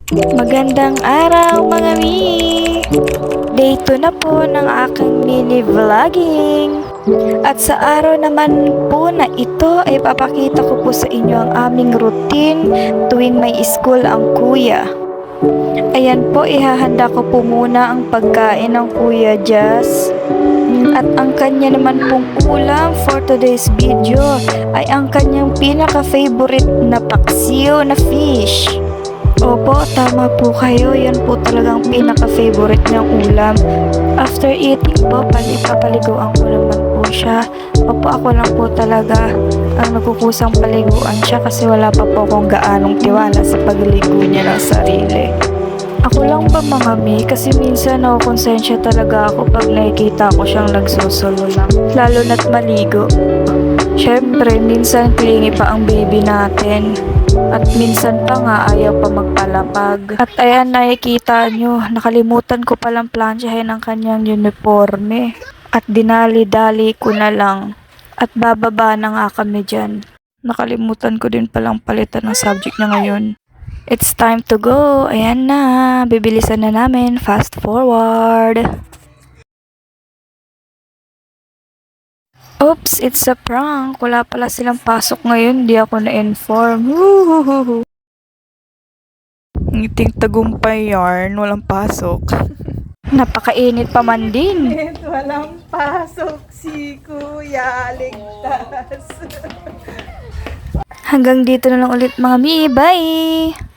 Magandang araw mga mi! Day 2 na po ng aking mini vlogging. At sa araw naman po na ito ay papakita ko po sa inyo ang aming routine tuwing may school ang kuya. Ayan po, ihahanda ko po muna ang pagkain ng Kuya Jazz. At ang kanya naman pong ulam for today's video ay ang kanyang pinaka-favorite na paksiw na fish. Opo, tama po kayo. Yan po talagang pinaka-favorite niyang ulam. After eating po, papaliguan ko naman po siya. Opo, ako lang po talaga ang nagkukusang paliguan siya kasi wala pa po akong gaanong tiwala sa pagligo niya ng sarili. Ako lang ba mga mi? Kasi minsan nakukonsensya talaga ako pag nakikita ko siyang nagsusulo lang. Lalo na't maligo. Syempre, minsan clingy pa ang baby natin. At minsan pa nga ayaw pa magpalapag. At ayan, nakikita nyo, nakalimutan ko palang plansyahin ang kanyang uniforme. At dinali-dali ko na lang. At bababa na nga kami dyan. Nakalimutan ko din palang palitan ng subject niya ngayon. It's time to go. Ayan na, bibilisan na namin. Fast forward. Oops, it's a prank. Wala pala silang pasok ngayon. Di ako na-inform. Woohoo! Ngiting tagumpay yarn. Walang pasok. Napakainit pa man din. Walang pasok si Kuya Ligtas. Hanggang dito na lang ulit mga mi. Bye!